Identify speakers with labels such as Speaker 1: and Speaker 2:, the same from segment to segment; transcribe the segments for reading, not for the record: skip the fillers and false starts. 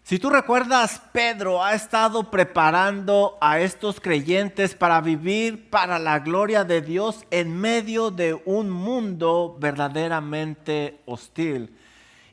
Speaker 1: Si tú recuerdas, Pedro ha estado preparando a estos creyentes para vivir para la gloria de Dios en medio de un mundo verdaderamente hostil.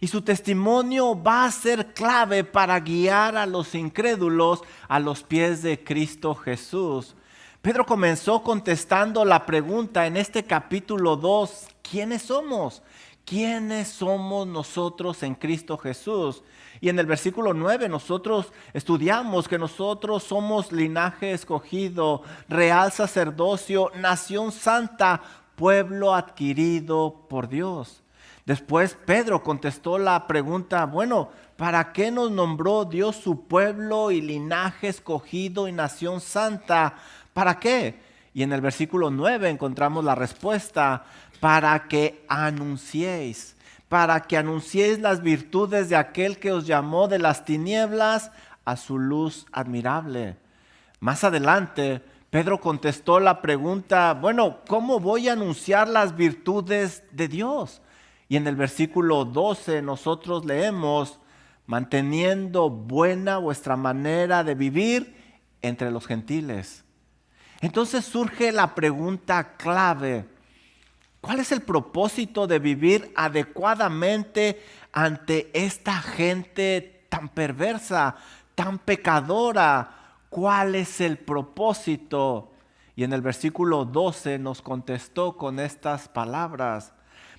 Speaker 1: Y su testimonio va a ser clave para guiar a los incrédulos a los pies de Cristo Jesús. Pedro comenzó contestando la pregunta en este capítulo 2, ¿quiénes somos? ¿Quiénes somos nosotros en Cristo Jesús? Y en el versículo 9 nosotros estudiamos que nosotros somos linaje escogido, real sacerdocio, nación santa, pueblo adquirido por Dios. Después Pedro contestó la pregunta, bueno, ¿para qué nos nombró Dios su pueblo y linaje escogido y nación santa? ¿Para qué? Y en el versículo 9 encontramos la respuesta, para que anunciéis las virtudes de aquel que os llamó de las tinieblas a su luz admirable. Más adelante, Pedro contestó la pregunta, bueno, ¿cómo voy a anunciar las virtudes de Dios? Y en el versículo 12 nosotros leemos, manteniendo buena vuestra manera de vivir entre los gentiles. Entonces surge la pregunta clave, ¿cuál es el propósito de vivir adecuadamente ante esta gente tan perversa, tan pecadora? ¿Cuál es el propósito? Y en el versículo 12 nos contestó con estas palabras,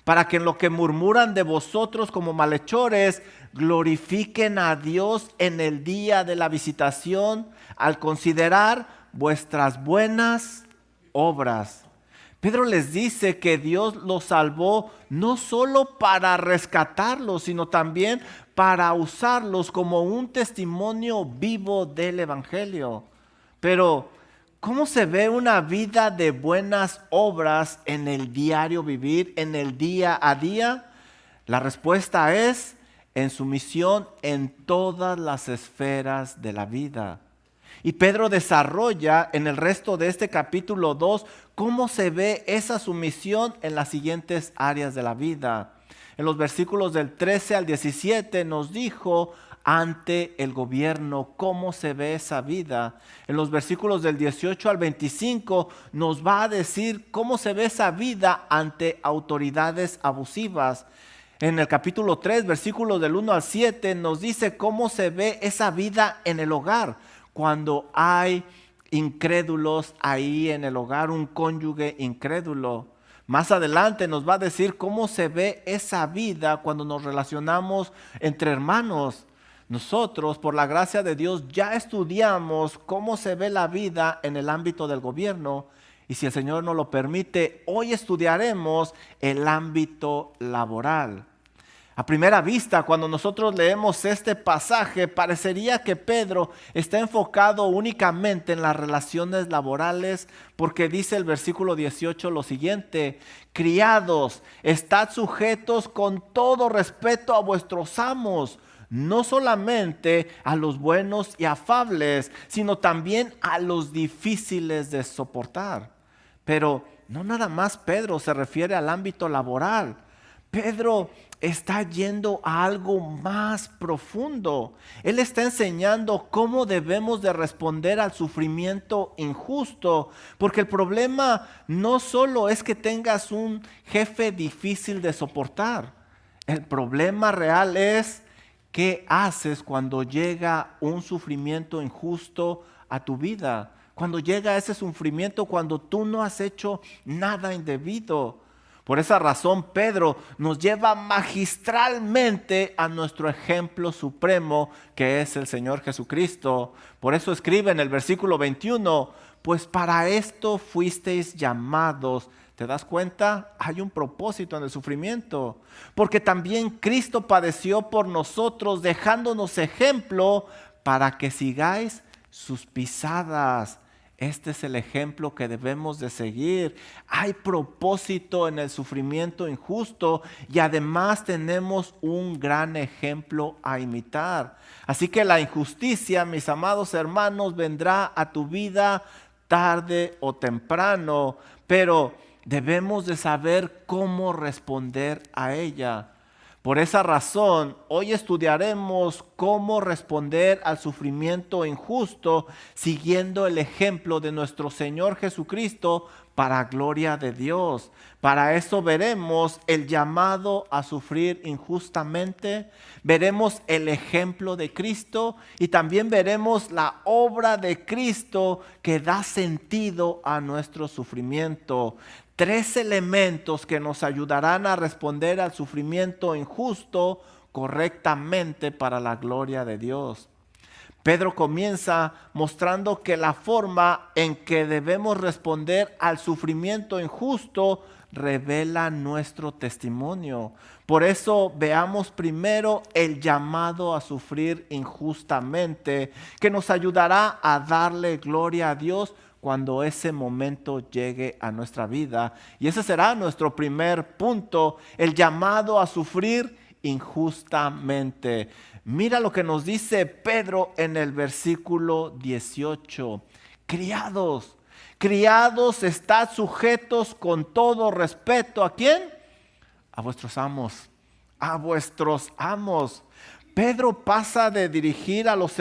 Speaker 1: para que en lo que murmuran de vosotros como malhechores, glorifiquen a Dios en el día de la visitación, al considerar vuestras buenas obras. Pedro les dice que Dios los salvó no solo para rescatarlos, sino también para usarlos como un testimonio vivo del Evangelio. Pero, ¿cómo se ve una vida de buenas obras en el diario vivir, en el día a día? La respuesta es en sumisión en todas las esferas de la vida. Y Pedro desarrolla en el resto de este capítulo 2 cómo se ve esa sumisión en las siguientes áreas de la vida. En los versículos del 13 al 17 nos dijo ante el gobierno cómo se ve esa vida. En los versículos del 18 al 25 nos va a decir cómo se ve esa vida ante autoridades abusivas. En el capítulo 3, versículos del 1 al 7 nos dice cómo se ve esa vida en el hogar, cuando hay incrédulos ahí en el hogar, un cónyuge incrédulo. Más adelante nos va a decir cómo se ve esa vida cuando nos relacionamos entre hermanos. Nosotros, por la gracia de Dios, ya estudiamos cómo se ve la vida en el ámbito del gobierno. Y si el Señor nos lo permite, hoy estudiaremos el ámbito laboral. A primera vista, cuando nosotros leemos este pasaje, parecería que Pedro está enfocado únicamente en las relaciones laborales, porque dice el versículo 18 lo siguiente: criados, estad sujetos con todo respeto a vuestros amos, no solamente a los buenos y afables, sino también a los difíciles de soportar. Pero no nada más Pedro se refiere al ámbito laboral. Pedro está yendo a algo más profundo. Él está enseñando cómo debemos de responder al sufrimiento injusto, porque el problema no solo es que tengas un jefe difícil de soportar. El problema real es qué haces cuando llega un sufrimiento injusto a tu vida. Cuando llega ese sufrimiento, cuando tú no has hecho nada indebido. Por esa razón, Pedro nos lleva magistralmente a nuestro ejemplo supremo, que es el Señor Jesucristo. Por eso escribe en el versículo 21, pues para esto fuisteis llamados. ¿Te das cuenta? Hay un propósito en el sufrimiento. Porque también Cristo padeció por nosotros, dejándonos ejemplo para que sigáis sus pisadas. Este es el ejemplo que debemos de seguir. Hay propósito en el sufrimiento injusto y además tenemos un gran ejemplo a imitar. Así que la injusticia, mis amados hermanos, vendrá a tu vida tarde o temprano, pero debemos de saber cómo responder a ella. Por esa razón, hoy estudiaremos cómo responder al sufrimiento injusto siguiendo el ejemplo de nuestro Señor Jesucristo para gloria de Dios. Para eso veremos el llamado a sufrir injustamente, veremos el ejemplo de Cristo y también veremos la obra de Cristo que da sentido a nuestro sufrimiento. 3 elementos que nos ayudarán a responder al sufrimiento injusto correctamente para la gloria de Dios. Pedro comienza mostrando que la forma en que debemos responder al sufrimiento injusto revela nuestro testimonio. Por eso veamos primero el llamado a sufrir injustamente, que nos ayudará a darle gloria a Dios cuando ese momento llegue a nuestra vida. Y ese será nuestro primer punto, el llamado a sufrir injustamente. Mira lo que nos dice Pedro en el versículo 18. Criados, estad sujetos con todo respeto. ¿A quién? A vuestros amos. A vuestros amos. Pedro pasa de dirigirse a los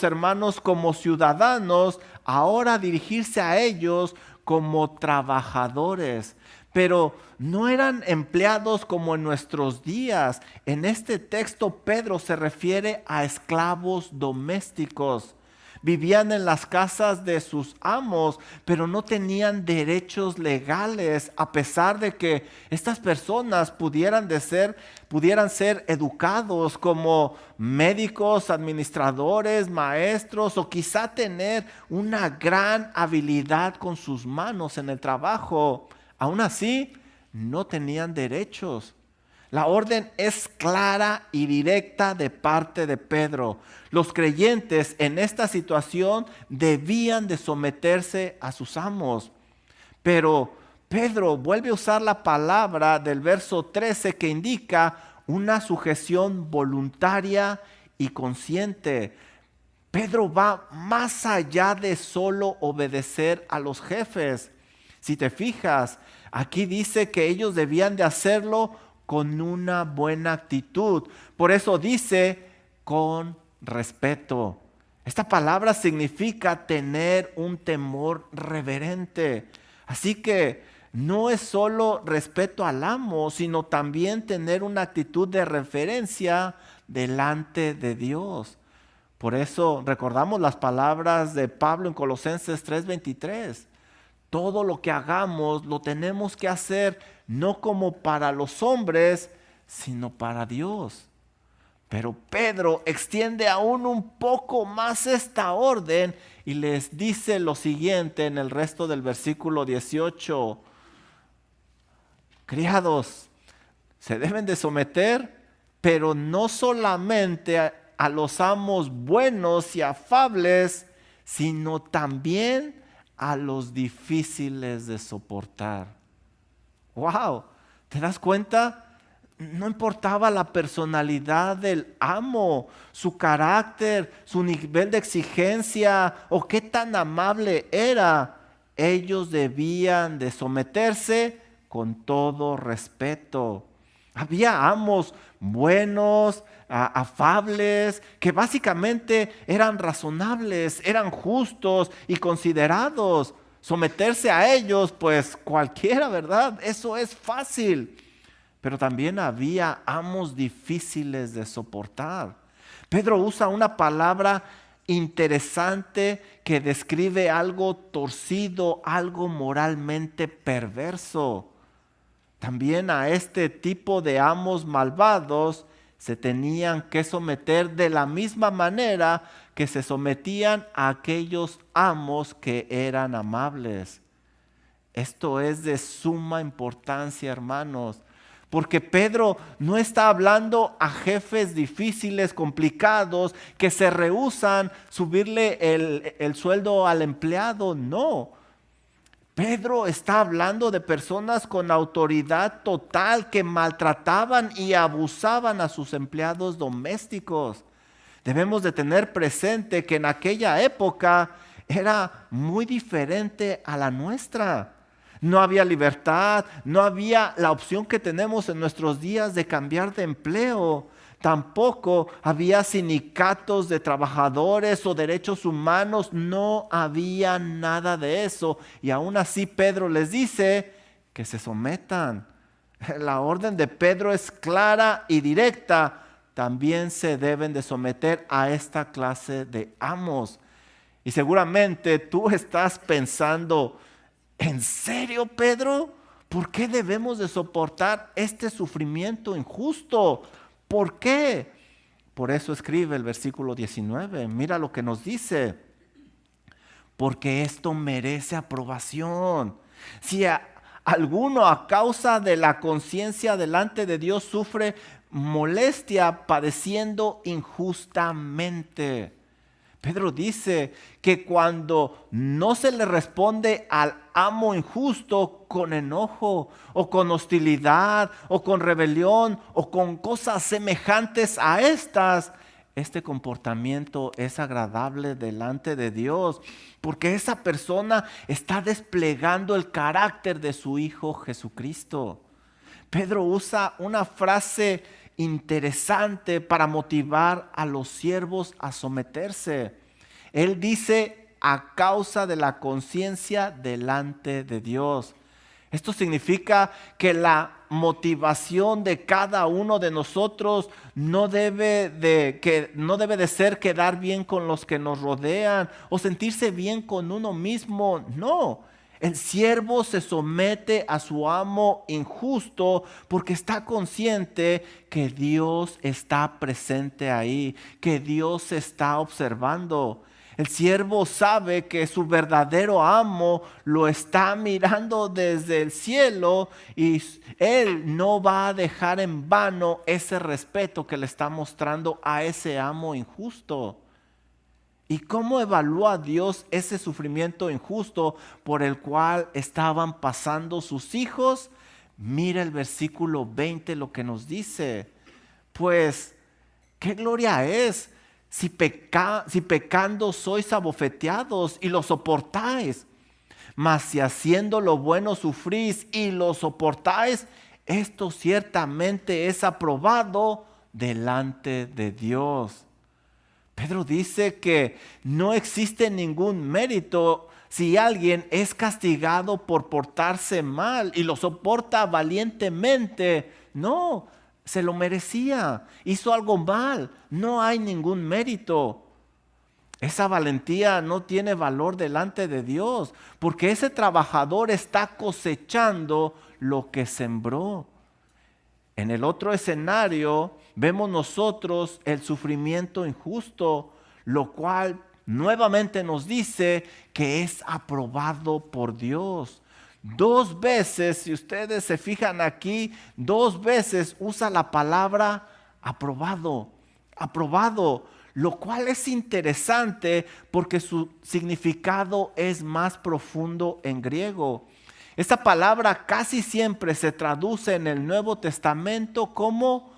Speaker 1: hermanos como ciudadanos, ahora dirigirse a ellos como trabajadores. Pero no eran empleados como en nuestros días. En este texto Pedro se refiere a esclavos domésticos. Vivían en las casas de sus amos, pero no tenían derechos legales, a pesar de que estas personas pudieran ser educados como médicos, administradores, maestros, o quizá tener una gran habilidad con sus manos en el trabajo. Aún así, no tenían derechos. La orden es clara y directa de parte de Pedro. Los creyentes en esta situación debían de someterse a sus amos. Pero Pedro vuelve a usar la palabra del verso 13 que indica una sujeción voluntaria y consciente. Pedro va más allá de solo obedecer a los jefes. Si te fijas, aquí dice que ellos debían de hacerlo con una buena actitud. Por eso dice con respeto. Esta palabra significa tener un temor reverente. Así que no es solo respeto al amo, sino también tener una actitud de reverencia delante de Dios. Por eso recordamos las palabras de Pablo en Colosenses 3:23. Todo lo que hagamos lo tenemos que hacer no como para los hombres, sino para Dios. Pero Pedro extiende aún un poco más esta orden y les dice lo siguiente en el resto del versículo 18. Criados, se deben de someter, pero no solamente a los amos buenos y afables, sino también a los difíciles de soportar. ¡Wow! ¿Te das cuenta? No importaba la personalidad del amo, su carácter, su nivel de exigencia o qué tan amable era. Ellos debían de someterse con todo respeto. Había amos buenos, afables, que básicamente eran razonables, eran justos y considerados. Someterse a ellos, pues cualquiera, ¿verdad? Eso es fácil. Pero también había amos difíciles de soportar. Pedro usa una palabra interesante que describe algo torcido, algo moralmente perverso. También a este tipo de amos malvados se tenían que someter de la misma manera que se sometían a aquellos amos que eran amables. Esto es de suma importancia, hermanos, porque Pedro no está hablando a jefes difíciles, complicados, que se rehúsan subirle el sueldo al empleado, no. Pedro está hablando de personas con autoridad total que maltrataban y abusaban a sus empleados domésticos. Debemos de tener presente que en aquella época era muy diferente a la nuestra. No había libertad, no había la opción que tenemos en nuestros días de cambiar de empleo. Tampoco había sindicatos de trabajadores o derechos humanos, no había nada de eso. Y aún así Pedro les dice que se sometan. La orden de Pedro es clara y directa. También se deben de someter a esta clase de amos. Y seguramente tú estás pensando, ¿en serio, Pedro? ¿Por qué debemos de soportar este sufrimiento injusto? ¿Por qué? Por eso escribe el versículo 19. Mira lo que nos dice. Porque esto merece aprobación. Si alguno a causa de la conciencia delante de Dios sufre molestia padeciendo injustamente. Pedro dice que cuando no se le responde al amo injusto con enojo o con hostilidad o con rebelión o con cosas semejantes a estas, este comportamiento es agradable delante de Dios, porque esa persona está desplegando el carácter de su Hijo Jesucristo. Pedro usa una frase interesante para motivar a los siervos a someterse. Él dice, a causa de la conciencia delante de Dios. Esto significa que la motivación de cada uno de nosotros no debe de ser quedar bien con los que nos rodean o sentirse bien con uno mismo. No. El siervo se somete a su amo injusto porque está consciente que Dios está presente ahí, que Dios está observando. El siervo sabe que su verdadero amo lo está mirando desde el cielo y él no va a dejar en vano ese respeto que le está mostrando a ese amo injusto. ¿Y cómo evalúa Dios ese sufrimiento injusto por el cual estaban pasando sus hijos? Mira el versículo 20 lo que nos dice. Pues, ¿qué gloria es si pecando sois abofeteados y lo soportáis? Mas si haciendo lo bueno sufrís y lo soportáis, esto ciertamente es aprobado delante de Dios. Pedro dice que no existe ningún mérito si alguien es castigado por portarse mal y lo soporta valientemente. No, se lo merecía, hizo algo mal, no hay ningún mérito. Esa valentía no tiene valor delante de Dios, porque ese trabajador está cosechando lo que sembró. En el otro escenario vemos nosotros el sufrimiento injusto, lo cual nuevamente nos dice que es aprobado por Dios. 2 veces, si ustedes se fijan aquí, 2 veces usa la palabra aprobado, aprobado, lo cual es interesante porque su significado es más profundo en griego. Esta palabra casi siempre se traduce en el Nuevo Testamento como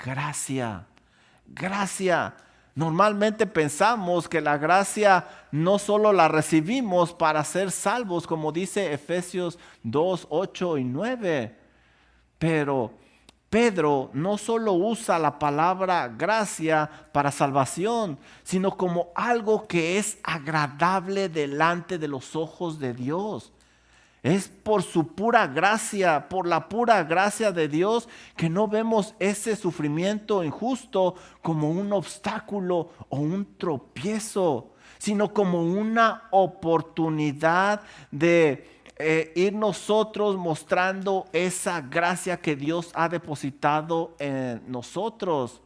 Speaker 1: gracia. Gracia. Normalmente pensamos que la gracia no solo la recibimos para ser salvos, como dice Efesios 2, 8 y 9. Pero Pedro no solo usa la palabra gracia para salvación, sino como algo que es agradable delante de los ojos de Dios. Es por su pura gracia, por la pura gracia de Dios, que no vemos ese sufrimiento injusto como un obstáculo o un tropiezo, sino como una oportunidad de ir nosotros mostrando esa gracia que Dios ha depositado en nosotros.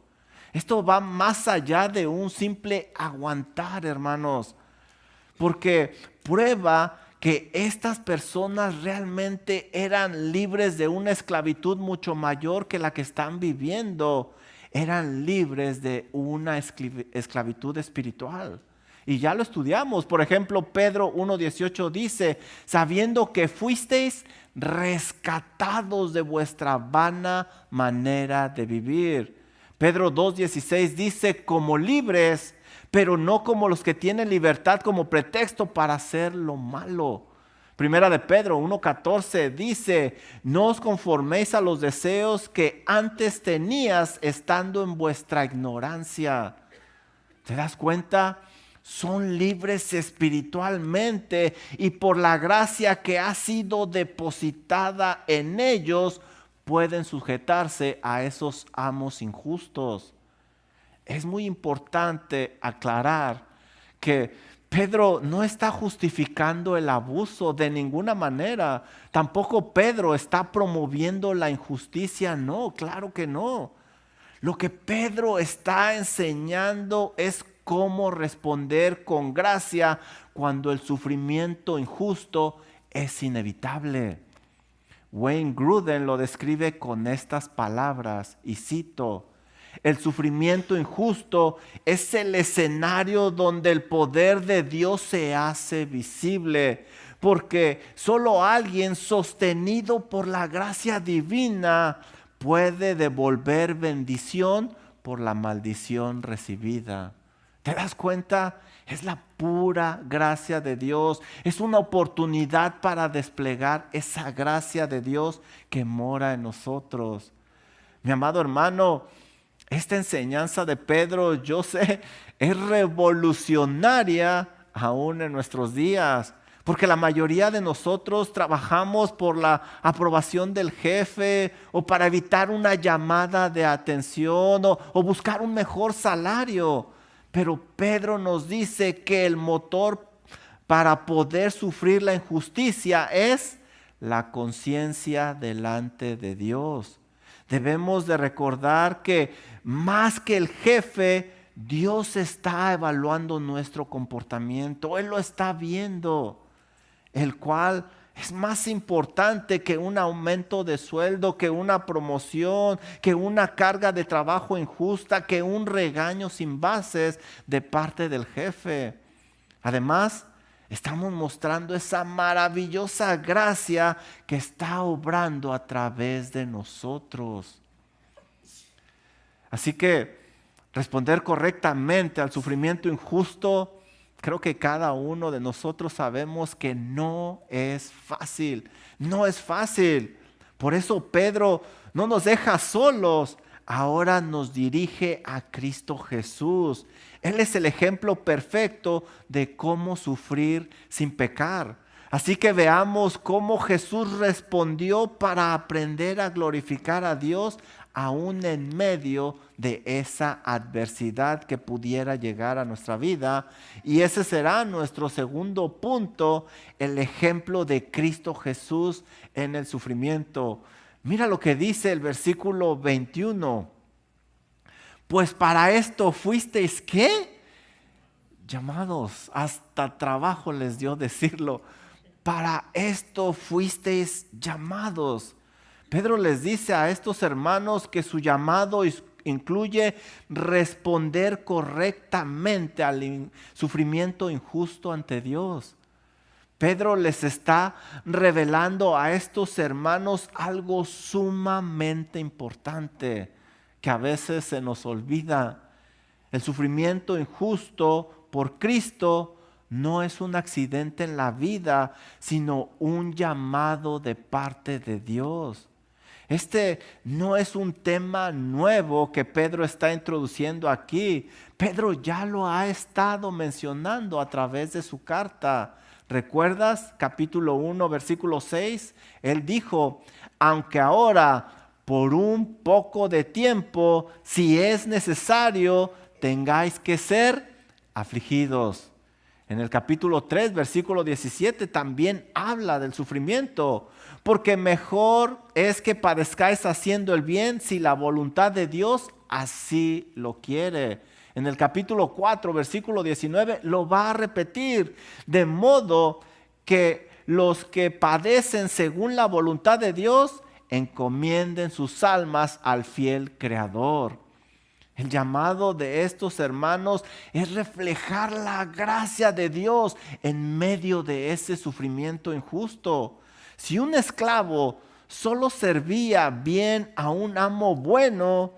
Speaker 1: Esto va más allá de un simple aguantar, hermanos, porque prueba que estas personas realmente eran libres de una esclavitud mucho mayor que la que están viviendo. Eran libres de una esclavitud espiritual. Y ya lo estudiamos. Por ejemplo, Pedro 1:18 dice, sabiendo que fuisteis rescatados de vuestra vana manera de vivir. Pedro 2:16 dice, como libres, pero no como los que tienen libertad como pretexto para hacer lo malo. Primera de Pedro 1:14 dice: no os conforméis a los deseos que antes tenías estando en vuestra ignorancia. ¿Te das cuenta? Son libres espiritualmente y por la gracia que ha sido depositada en ellos pueden sujetarse a esos amos injustos. Es muy importante aclarar que Pedro no está justificando el abuso de ninguna manera. Tampoco Pedro está promoviendo la injusticia. No, claro que no. Lo que Pedro está enseñando es cómo responder con gracia cuando el sufrimiento injusto es inevitable. Wayne Grudem lo describe con estas palabras y cito: el sufrimiento injusto es el escenario donde el poder de Dios se hace visible, porque solo alguien sostenido por la gracia divina puede devolver bendición por la maldición recibida. ¿Te das cuenta? Es la pura gracia de Dios. Es una oportunidad para desplegar esa gracia de Dios que mora en nosotros. Mi amado hermano, esta enseñanza de Pedro, yo sé, es revolucionaria aún en nuestros días. Porque la mayoría de nosotros trabajamos por la aprobación del jefe o para evitar una llamada de atención o buscar un mejor salario. Pero Pedro nos dice que el motor para poder sufrir la injusticia es la conciencia delante de Dios. Debemos de recordar que más que el jefe, Dios está evaluando nuestro comportamiento. Él lo está viendo, el cual es más importante que un aumento de sueldo, que una promoción, que una carga de trabajo injusta, que un regaño sin bases de parte del jefe. Además, estamos mostrando esa maravillosa gracia que está obrando a través de nosotros. Así que responder correctamente al sufrimiento injusto, creo que cada uno de nosotros sabemos que no es fácil. No es fácil. Por eso Pedro no nos deja solos. Ahora nos dirige a Cristo Jesús. Él es el ejemplo perfecto de cómo sufrir sin pecar. Así que veamos cómo Jesús respondió para aprender a glorificar a Dios aún en medio de esa adversidad que pudiera llegar a nuestra vida. Y ese será nuestro segundo punto, el ejemplo de Cristo Jesús en el sufrimiento. Mira lo que dice el versículo 21. Pues para esto fuisteis, ¿qué? Llamados. Hasta trabajo les dio decirlo. Para esto fuisteis llamados. Pedro les dice a estos hermanos que su llamado incluye responder correctamente al sufrimiento injusto ante Dios. Pedro les está revelando a estos hermanos algo sumamente importante que a veces se nos olvida. El sufrimiento injusto por Cristo no es un accidente en la vida, sino un llamado de parte de Dios. Este no es un tema nuevo que Pedro está introduciendo aquí. Pedro ya lo ha estado mencionando a través de su carta. ¿Recuerdas? Capítulo 1, versículo 6. Él dijo: aunque ahora por un poco de tiempo, si es necesario, tengáis que ser afligidos. En el capítulo 3, versículo 17, también habla del sufrimiento. Porque mejor es que padezcáis haciendo el bien si la voluntad de Dios así lo quiere. En el capítulo 4, versículo 19, lo va a repetir. De modo que los que padecen según la voluntad de Dios, encomienden sus almas al fiel Creador. El llamado de estos hermanos es reflejar la gracia de Dios en medio de ese sufrimiento injusto. Si un esclavo solo servía bien a un amo bueno,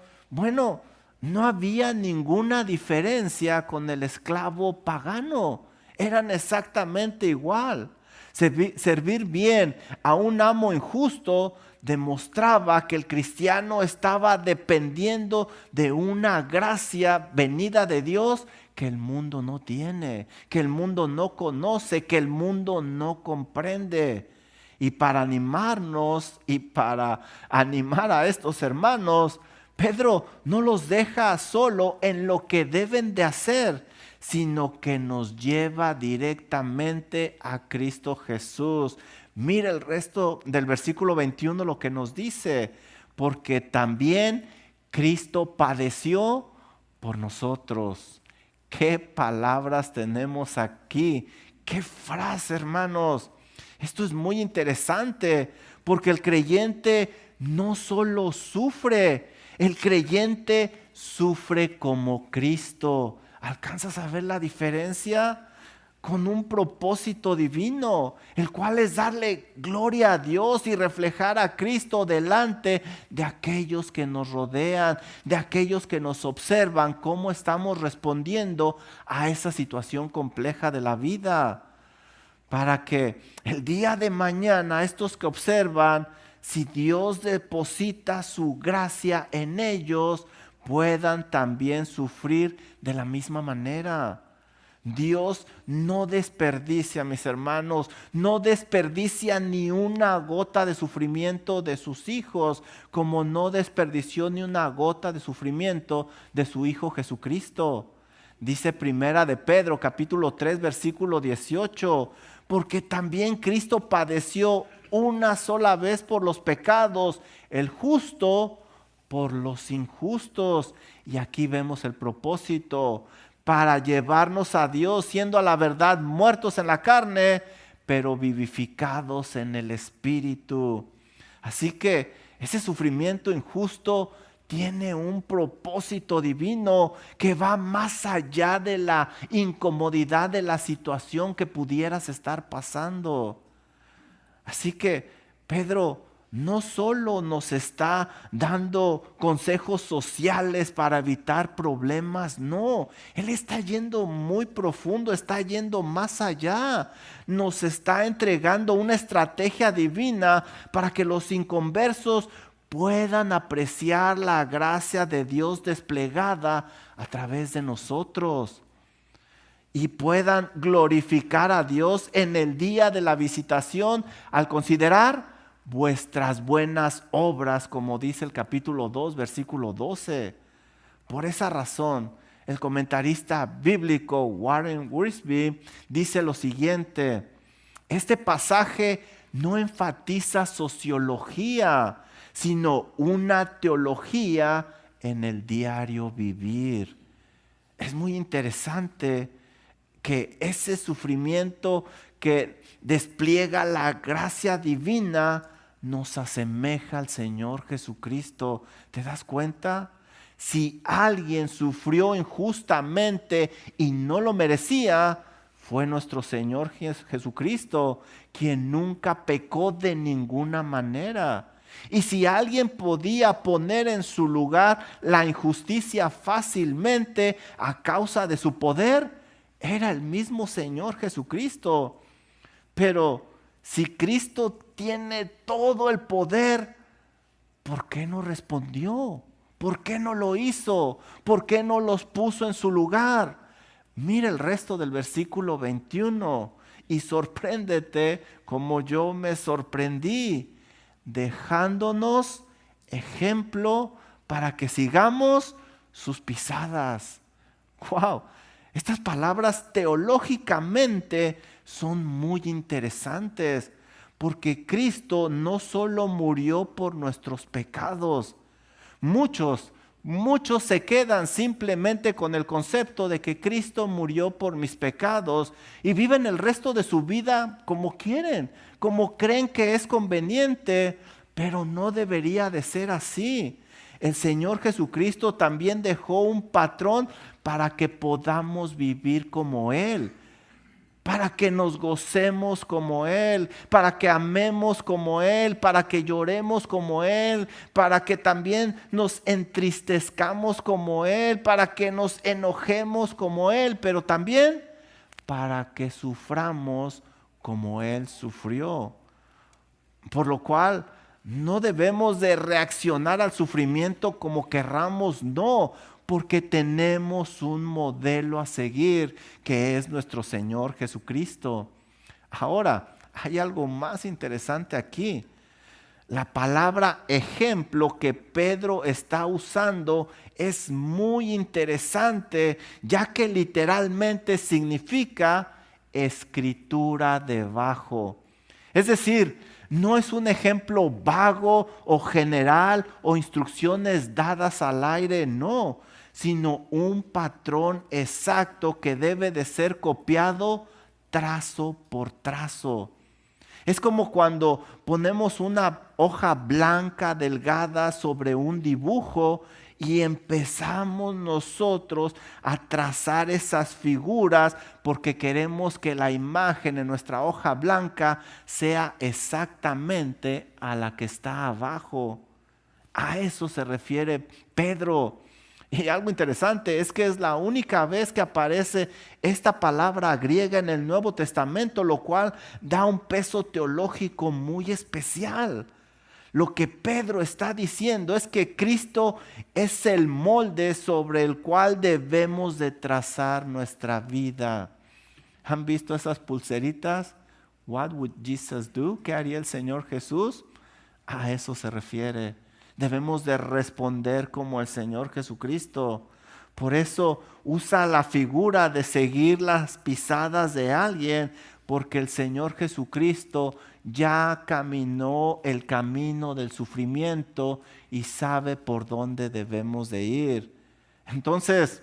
Speaker 1: no había ninguna diferencia con el esclavo pagano. Eran exactamente igual. Servir bien a un amo injusto demostraba que el cristiano estaba dependiendo de una gracia venida de Dios que el mundo no tiene, que el mundo no conoce, que el mundo no comprende. Y para animarnos y para animar a estos hermanos, Pedro no los deja solo en lo que deben de hacer, sino que nos lleva directamente a Cristo Jesús. Mira el resto del versículo 21 lo que nos dice, porque también Cristo padeció por nosotros. ¿Qué palabras tenemos aquí? ¿Qué frase, hermanos? Esto es muy interesante porque el creyente no solo sufre, el creyente sufre como Cristo. ¿Alcanzas a ver la diferencia? Con un propósito divino, el cual es darle gloria a Dios y reflejar a Cristo delante de aquellos que nos rodean, de aquellos que nos observan, cómo estamos respondiendo a esa situación compleja de la vida. Para que el día de mañana estos que observan, si Dios deposita su gracia en ellos, puedan también sufrir de la misma manera. Dios no desperdicia, mis hermanos, no desperdicia ni una gota de sufrimiento de sus hijos, como no desperdició ni una gota de sufrimiento de su Hijo Jesucristo. Dice Primera de Pedro, capítulo 3, versículo 18, porque también Cristo padeció una sola vez por los pecados, el justo por los injustos. Y aquí vemos el propósito, para llevarnos a Dios, siendo a la verdad muertos en la carne, pero vivificados en el Espíritu. Así que ese sufrimiento injusto tiene un propósito divino que va más allá de la incomodidad de la situación que pudieras estar pasando. Así que Pedro no solo nos está dando consejos sociales para evitar problemas, no, Él está yendo muy profundo, está yendo más allá. Nos está entregando una estrategia divina para que los inconversos puedan apreciar la gracia de Dios desplegada a través de nosotros y puedan glorificar a Dios en el día de la visitación al considerar vuestras buenas obras, como dice el capítulo 2, versículo 12. Por esa razón, el comentarista bíblico Warren Wiersbe dice lo siguiente: este pasaje no enfatiza sociología, sino una teología en el diario vivir. Es muy interesante que ese sufrimiento que despliega la gracia divina nos asemeja al Señor Jesucristo. ¿Te das cuenta? Si alguien sufrió injustamente y no lo merecía, fue nuestro Señor Jesucristo, quien nunca pecó de ninguna manera. Y si alguien podía poner en su lugar la injusticia fácilmente a causa de su poder, era el mismo Señor Jesucristo. Pero si Cristo tiene todo el poder, ¿por qué no respondió? ¿Por qué no lo hizo? ¿Por qué no los puso en su lugar? Mira el resto del versículo 21 y sorpréndete como yo me sorprendí, dejándonos ejemplo para que sigamos sus pisadas. ¡Wow! Estas palabras teológicamente son muy interesantes porque Cristo no solo murió por nuestros pecados. Muchos se quedan simplemente con el concepto de que Cristo murió por mis pecados y viven el resto de su vida como quieren, como creen que es conveniente, pero no debería de ser así. El Señor Jesucristo también dejó un patrón para que podamos vivir como Él, para que nos gocemos como Él, para que amemos como Él, para que lloremos como Él, para que también nos entristezcamos como Él, para que nos enojemos como Él, pero también para que suframos como Él sufrió. Por lo cual no debemos de reaccionar al sufrimiento como querramos, no, porque tenemos un modelo a seguir que es nuestro Señor Jesucristo. Ahora, hay algo más interesante aquí. La palabra ejemplo que Pedro está usando es muy interesante, ya que literalmente significa escritura debajo. Es decir, no es un ejemplo vago o general o instrucciones dadas al aire, no, sino un patrón exacto que debe de ser copiado trazo por trazo. Es como cuando ponemos una hoja blanca delgada sobre un dibujo y empezamos nosotros a trazar esas figuras porque queremos que la imagen en nuestra hoja blanca sea exactamente a la que está abajo. A eso se refiere Pedro. Y algo interesante es que es la única vez que aparece esta palabra griega en el Nuevo Testamento, lo cual da un peso teológico muy especial. Lo que Pedro está diciendo es que Cristo es el molde sobre el cual debemos de trazar nuestra vida. ¿Han visto esas pulseritas? What would Jesus do? ¿Qué haría el Señor Jesús? A eso se refiere. Debemos de responder como el Señor Jesucristo. Por eso usa la figura de seguir las pisadas de alguien, porque el Señor Jesucristo ya caminó el camino del sufrimiento y sabe por dónde debemos de ir. Entonces,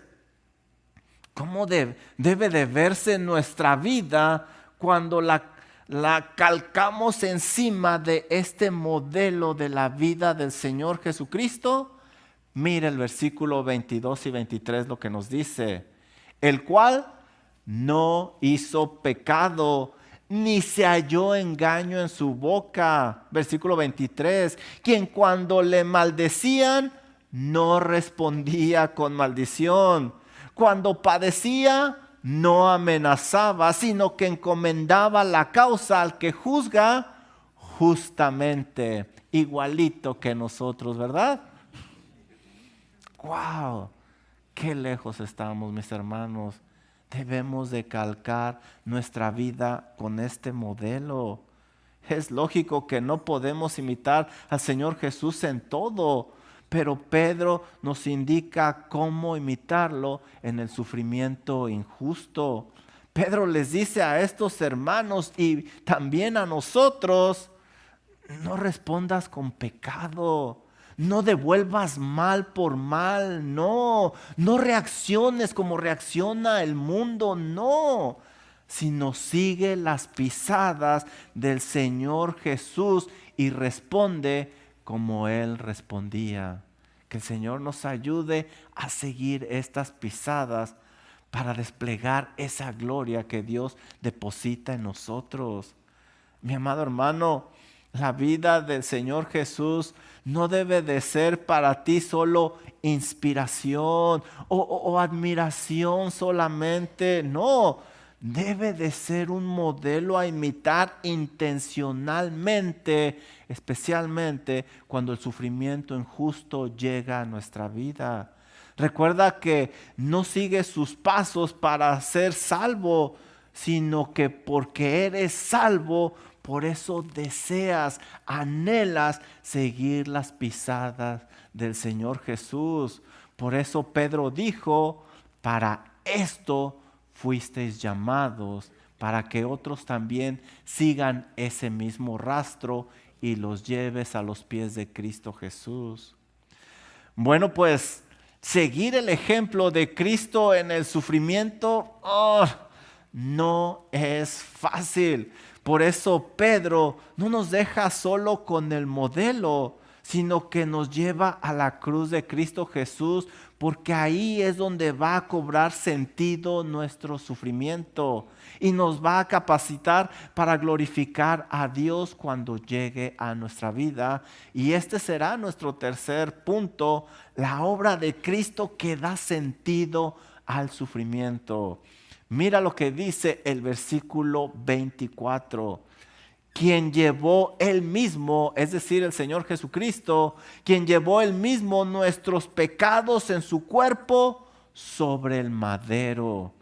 Speaker 1: ¿cómo debe de verse nuestra vida cuando la calcamos encima de este modelo de la vida del Señor Jesucristo? Mira el versículo 22 y 23 lo que nos dice. El cual no hizo pecado, ni se halló engaño en su boca. Versículo 23. Quien cuando le maldecían, no respondía con maldición. Cuando padecía, no amenazaba, sino que encomendaba la causa al que juzga justamente, igualito que nosotros, ¿verdad? ¡Wow! ¡Qué lejos estamos, mis hermanos! Debemos de calcar nuestra vida con este modelo. Es lógico que no podemos imitar al Señor Jesús en todo, pero Pedro nos indica cómo imitarlo en el sufrimiento injusto. Pedro les dice a estos hermanos y también a nosotros, no respondas con pecado, no devuelvas mal por mal, no reacciones como reacciona el mundo, no, sino sigue las pisadas del Señor Jesús y responde como Él respondía. Que el Señor nos ayude a seguir estas pisadas para desplegar esa gloria que Dios deposita en nosotros. Mi amado hermano, la vida del Señor Jesús no debe de ser para ti solo inspiración o admiración solamente, no. Debe de ser un modelo a imitar intencionalmente, especialmente cuando el sufrimiento injusto llega a nuestra vida. Recuerda que no sigues sus pasos para ser salvo, sino que porque eres salvo, por eso deseas, anhelas seguir las pisadas del Señor Jesús. Por eso Pedro dijo, para esto fuisteis llamados, para que otros también sigan ese mismo rastro y los lleves a los pies de Cristo Jesús. Bueno, pues seguir el ejemplo de Cristo en el sufrimiento no es fácil. Por eso Pedro no nos deja solo con el modelo, sino que nos lleva a la cruz de Cristo Jesús, porque ahí es donde va a cobrar sentido nuestro sufrimiento y nos va a capacitar para glorificar a Dios cuando llegue a nuestra vida. Y este será nuestro tercer punto, la obra de Cristo que da sentido al sufrimiento. Mira lo que dice el versículo 24. Quien llevó él mismo, es decir, el Señor Jesucristo, quien llevó él mismo nuestros pecados en su cuerpo sobre el madero.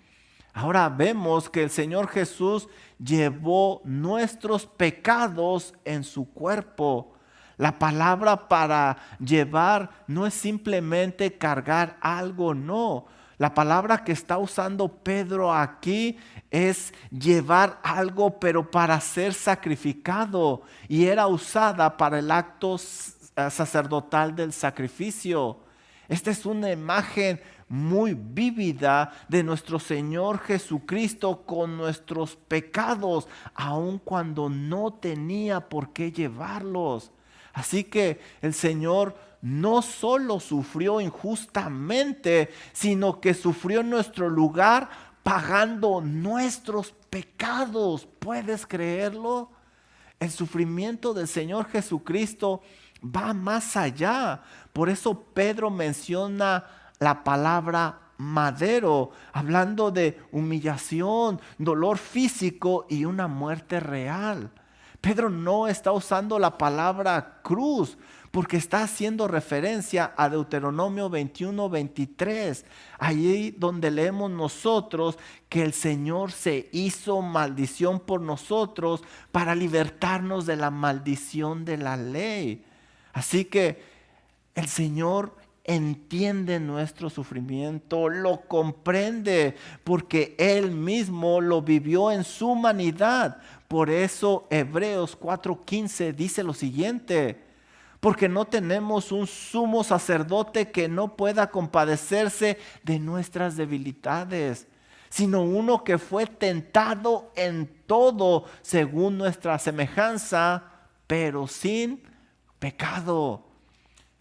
Speaker 1: Ahora vemos que el Señor Jesús llevó nuestros pecados en su cuerpo. La palabra para llevar no es simplemente cargar algo, no. La palabra que está usando Pedro aquí es llevar algo, pero para ser sacrificado. Y era usada para el acto sacerdotal del sacrificio. Esta es una imagen muy vívida de nuestro Señor Jesucristo con nuestros pecados, aun cuando no tenía por qué llevarlos. Así que el Señor no solo sufrió injustamente, sino que sufrió en nuestro lugar pagando nuestros pecados. ¿Puedes creerlo? El sufrimiento del Señor Jesucristo va más allá. Por eso Pedro menciona la palabra madero, hablando de humillación, dolor físico y una muerte real. Pedro no está usando la palabra cruz porque está haciendo referencia a Deuteronomio 21:23, allí donde leemos nosotros que el Señor se hizo maldición por nosotros para libertarnos de la maldición de la ley. Así que el Señor entiende nuestro sufrimiento, lo comprende porque Él mismo lo vivió en su humanidad. Por eso Hebreos 4:15 dice lo siguiente: porque no tenemos un sumo sacerdote que no pueda compadecerse de nuestras debilidades, sino uno que fue tentado en todo según nuestra semejanza, pero sin pecado.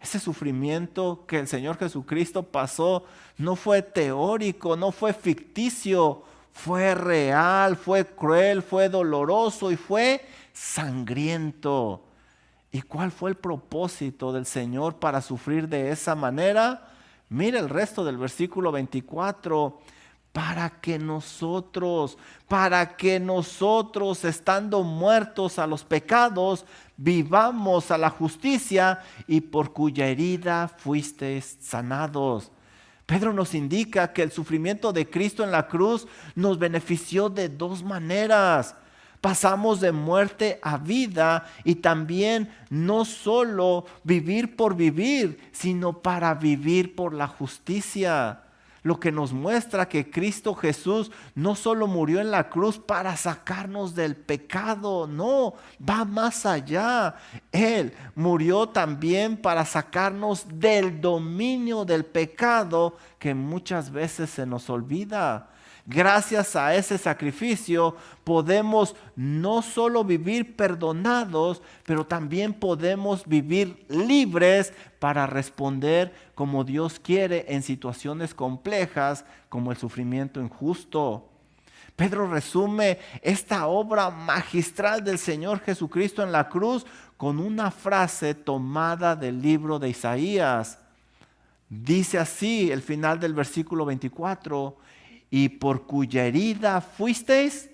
Speaker 1: Ese sufrimiento que el Señor Jesucristo pasó no fue teórico, no fue ficticio, fue real, fue cruel, fue doloroso y fue sangriento. ¿Y cuál fue el propósito del Señor para sufrir de esa manera? Mira el resto del versículo 24. Para que nosotros, estando muertos a los pecados, vivamos a la justicia, y por cuya herida fuisteis sanados. Pedro nos indica que el sufrimiento de Cristo en la cruz nos benefició de dos maneras. Pasamos de muerte a vida, y también no solo vivir por vivir, sino para vivir por la justicia. Lo que nos muestra que Cristo Jesús no solo murió en la cruz para sacarnos del pecado, no, va más allá. Él murió también para sacarnos del dominio del pecado que muchas veces se nos olvida. Gracias a ese sacrificio podemos no solo vivir perdonados, pero también podemos vivir libres para responder como Dios quiere en situaciones complejas como el sufrimiento injusto. Pedro resume esta obra magistral del Señor Jesucristo en la cruz con una frase tomada del libro de Isaías. Dice así el final del versículo 24: y por cuya herida fuisteis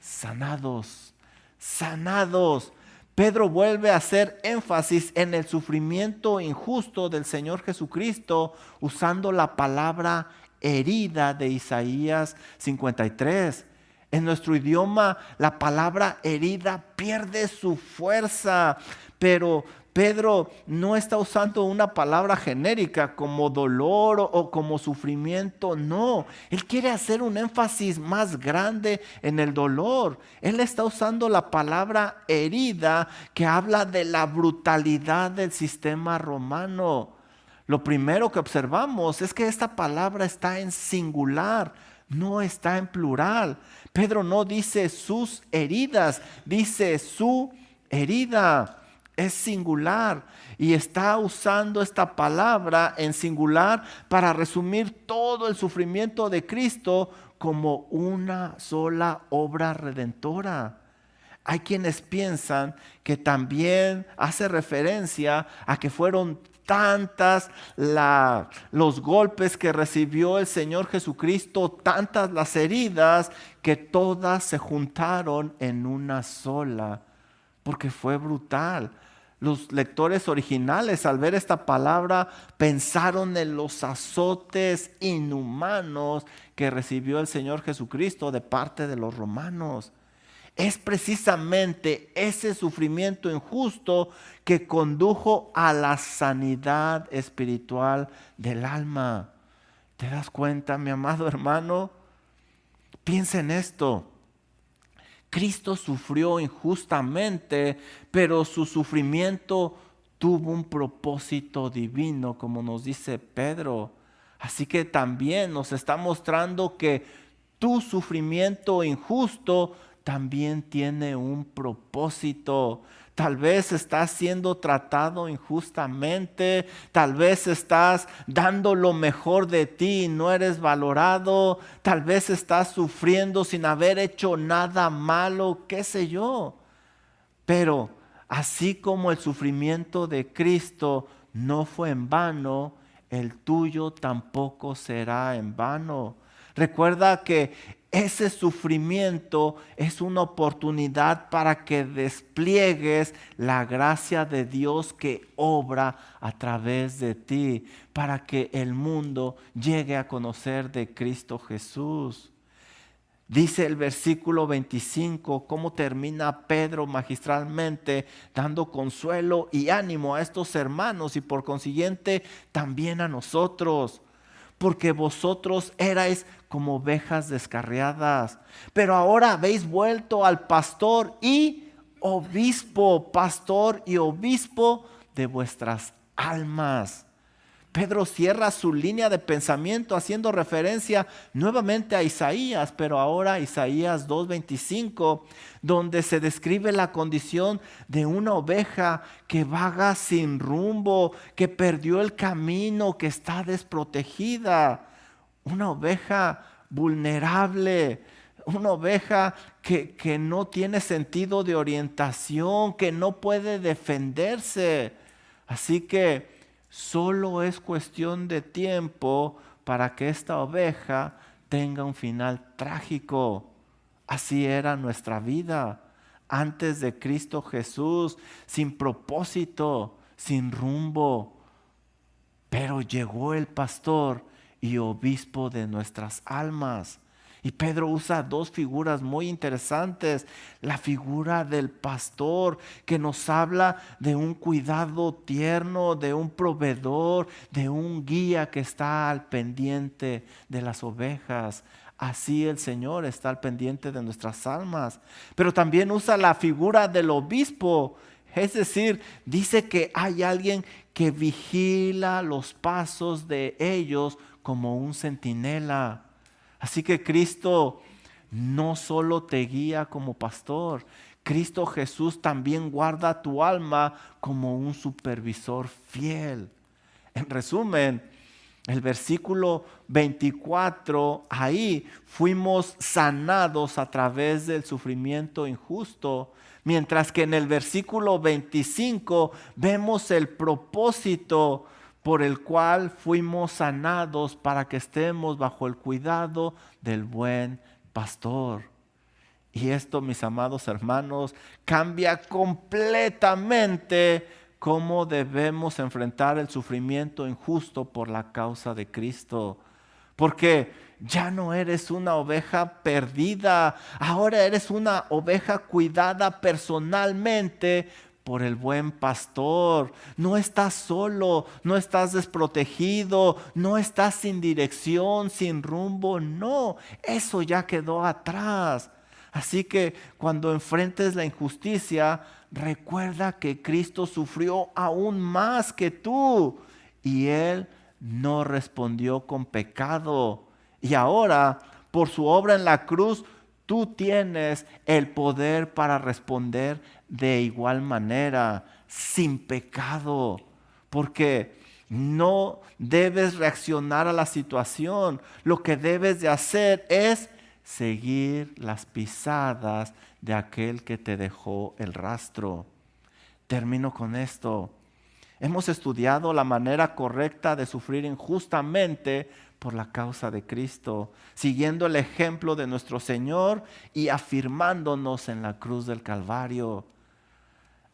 Speaker 1: sanados. Sanados. Pedro vuelve a hacer énfasis en el sufrimiento injusto del Señor Jesucristo usando la palabra herida de Isaías 53. En nuestro idioma la palabra herida pierde su fuerza, pero Pedro no está usando una palabra genérica como dolor o como sufrimiento, no. Él quiere hacer un énfasis más grande en el dolor. Él está usando la palabra herida, que habla de la brutalidad del sistema romano. Lo primero que observamos es que esta palabra está en singular, no está en plural. Pedro no dice sus heridas, dice su herida. Es singular, y está usando esta palabra en singular para resumir todo el sufrimiento de Cristo como una sola obra redentora. Hay quienes piensan que también hace referencia a que fueron tantas los golpes que recibió el Señor Jesucristo, tantas las heridas, que todas se juntaron en una sola, porque fue brutal. Los lectores originales, al ver esta palabra, pensaron en los azotes inhumanos que recibió el Señor Jesucristo de parte de los romanos. Es precisamente ese sufrimiento injusto que condujo a la sanidad espiritual del alma. ¿Te das cuenta, mi amado hermano? Piensa en esto. Cristo sufrió injustamente, pero su sufrimiento tuvo un propósito divino, como nos dice Pedro. Así que también nos está mostrando que tu sufrimiento injusto también tiene un propósito. Tal vez estás siendo tratado injustamente, tal vez estás dando lo mejor de ti y no eres valorado, tal vez estás sufriendo sin haber hecho nada malo, qué sé yo. Pero así como el sufrimiento de Cristo no fue en vano, el tuyo tampoco será en vano. Recuerda que ese sufrimiento es una oportunidad para que despliegues la gracia de Dios que obra a través de ti, para que el mundo llegue a conocer de Cristo Jesús. Dice el versículo 25, cómo termina Pedro magistralmente dando consuelo y ánimo a estos hermanos y por consiguiente también a nosotros. Porque vosotros erais como ovejas descarriadas, pero ahora habéis vuelto al pastor y obispo de vuestras almas. Pedro cierra su línea de pensamiento haciendo referencia nuevamente a Isaías, pero ahora Isaías 2:25, donde se describe la condición de una oveja que vaga sin rumbo, que perdió el camino, que está desprotegida. Una oveja vulnerable, una oveja que no tiene sentido de orientación, que no puede defenderse. Así que solo es cuestión de tiempo para que esta oveja tenga un final trágico. Así era nuestra vida antes de Cristo Jesús, sin propósito, sin rumbo. Pero llegó el pastor y obispo de nuestras almas. Y Pedro usa dos figuras muy interesantes. La figura del pastor, que nos habla de un cuidado tierno, de un proveedor, de un guía que está al pendiente de las ovejas. Así el Señor está al pendiente de nuestras almas. Pero también usa la figura del obispo. Es decir, dice que hay alguien que vigila los pasos de ellos como un centinela. Así que Cristo no solo te guía como pastor, Cristo Jesús también guarda tu alma como un supervisor fiel. En resumen, el versículo 24, ahí fuimos sanados a través del sufrimiento injusto, mientras que en el versículo 25 vemos el propósito por el cual fuimos sanados para que estemos bajo el cuidado del buen pastor. Y esto, mis amados hermanos, cambia completamente cómo debemos enfrentar el sufrimiento injusto por la causa de Cristo. Porque ya no eres una oveja perdida, ahora eres una oveja cuidada personalmente por el buen pastor. No estás solo, no estás desprotegido, no estás sin dirección, sin rumbo. No, eso ya quedó atrás. Así que cuando enfrentes la injusticia, recuerda que Cristo sufrió aún más que tú y Él no respondió con pecado. Y ahora, por su obra en la cruz, tú tienes el poder para responder de igual manera, sin pecado, porque no debes reaccionar a la situación. Lo que debes de hacer es seguir las pisadas de aquel que te dejó el rastro. Termino con esto. Hemos estudiado la manera correcta de sufrir injustamente por la causa de Cristo, siguiendo el ejemplo de nuestro Señor y afirmándonos en la cruz del Calvario.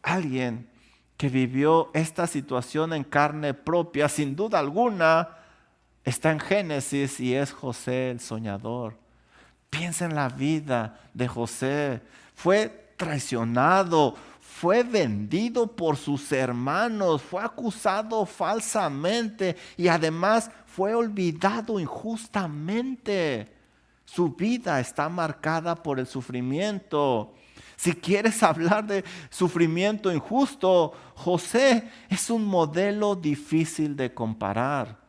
Speaker 1: Alguien que vivió esta situación en carne propia, sin duda alguna, está en Génesis y es José el soñador. Piensa en la vida de José. Fue traicionado, fue vendido por sus hermanos, fue acusado falsamente y además fue olvidado injustamente. Su vida está marcada por el sufrimiento. Si quieres hablar de sufrimiento injusto, José es un modelo difícil de comparar.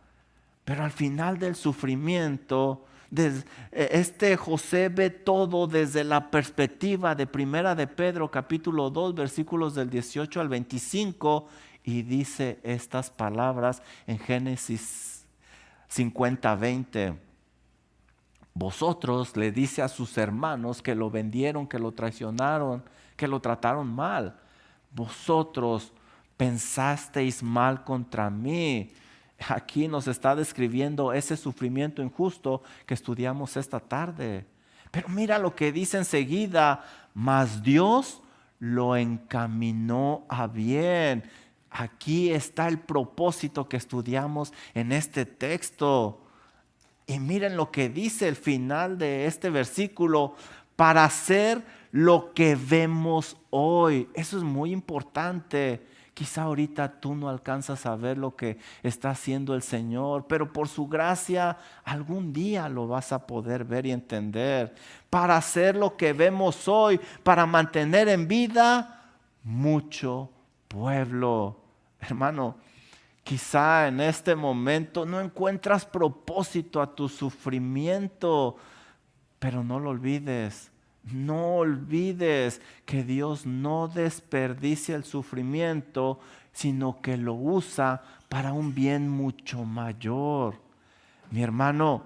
Speaker 1: Pero al final del sufrimiento, este José ve todo desde la perspectiva de Primera de Pedro, capítulo 2, versículos del 18 al 25, y dice estas palabras en Génesis 50:20. Vosotros, le dice a sus hermanos que lo vendieron, que lo traicionaron, que lo trataron mal. Vosotros pensasteis mal contra mí. Aquí nos está describiendo ese sufrimiento injusto que estudiamos esta tarde. Pero mira lo que dice enseguida: mas Dios lo encaminó a bien. Aquí está el propósito que estudiamos en este texto. Y miren lo que dice el final de este versículo: para hacer lo que vemos hoy. Eso es muy importante. Quizá ahorita tú no alcanzas a ver lo que está haciendo el Señor, pero por su gracia algún día lo vas a poder ver y entender. Para hacer lo que vemos hoy, para mantener en vida mucho pueblo. Hermano, quizá en este momento no encuentras propósito a tu sufrimiento, pero no lo olvides. No olvides que Dios no desperdicia el sufrimiento, sino que lo usa para un bien mucho mayor. Mi hermano,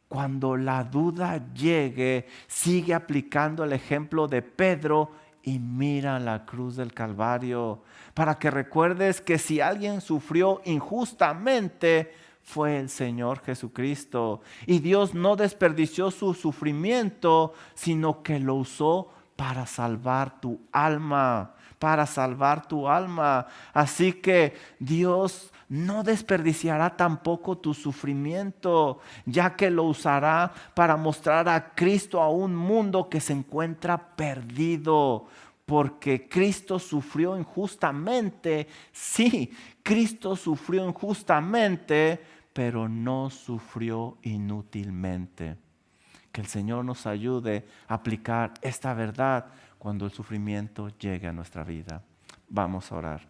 Speaker 1: cuando la duda llegue, sigue aplicando el ejemplo de Pedro y mira la cruz del Calvario, para que recuerdes que si alguien sufrió injustamente, fue el Señor Jesucristo. Y Dios no desperdició su sufrimiento, sino que lo usó para salvar tu alma, para salvar tu alma. Así que Dios no desperdiciará tampoco tu sufrimiento, ya que lo usará para mostrar a Cristo a un mundo que se encuentra perdido. Porque Cristo sufrió injustamente. Sí, Cristo sufrió injustamente, pero no sufrió inútilmente. Que el Señor nos ayude a aplicar esta verdad cuando el sufrimiento llegue a nuestra vida. Vamos a orar.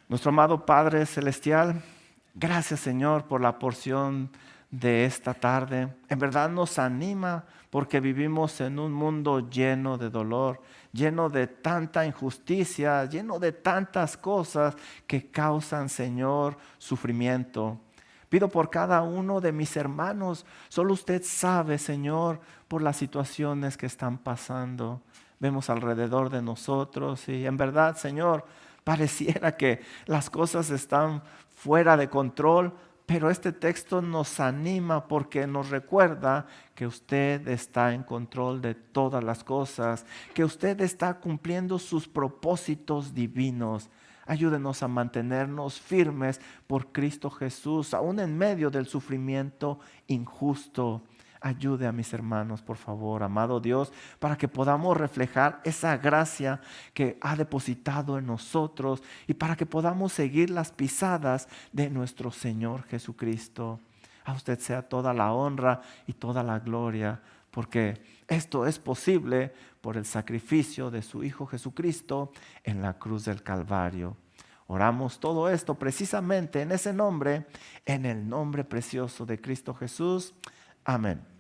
Speaker 1: Nuestro amado Padre Celestial, gracias, Señor, por la porción de esta tarde. En verdad nos anima porque vivimos en un mundo lleno de dolor, lleno de tanta injusticia, lleno de tantas cosas que causan, Señor, sufrimiento. Pido por cada uno de mis hermanos. Solo usted sabe, Señor, por las situaciones que están pasando. Vemos alrededor de nosotros y en verdad, Señor, pareciera que las cosas están fuera de control, pero este texto nos anima porque nos recuerda que usted está en control de todas las cosas, que usted está cumpliendo sus propósitos divinos. Ayúdenos a mantenernos firmes por Cristo Jesús, aún en medio del sufrimiento injusto. Ayude a mis hermanos, por favor, amado Dios, para que podamos reflejar esa gracia que ha depositado en nosotros y para que podamos seguir las pisadas de nuestro Señor Jesucristo. A usted sea toda la honra y toda la gloria, porque esto es posible por el sacrificio de su Hijo Jesucristo en la cruz del Calvario. Oramos todo esto precisamente en ese nombre, en el nombre precioso de Cristo Jesús. Amén.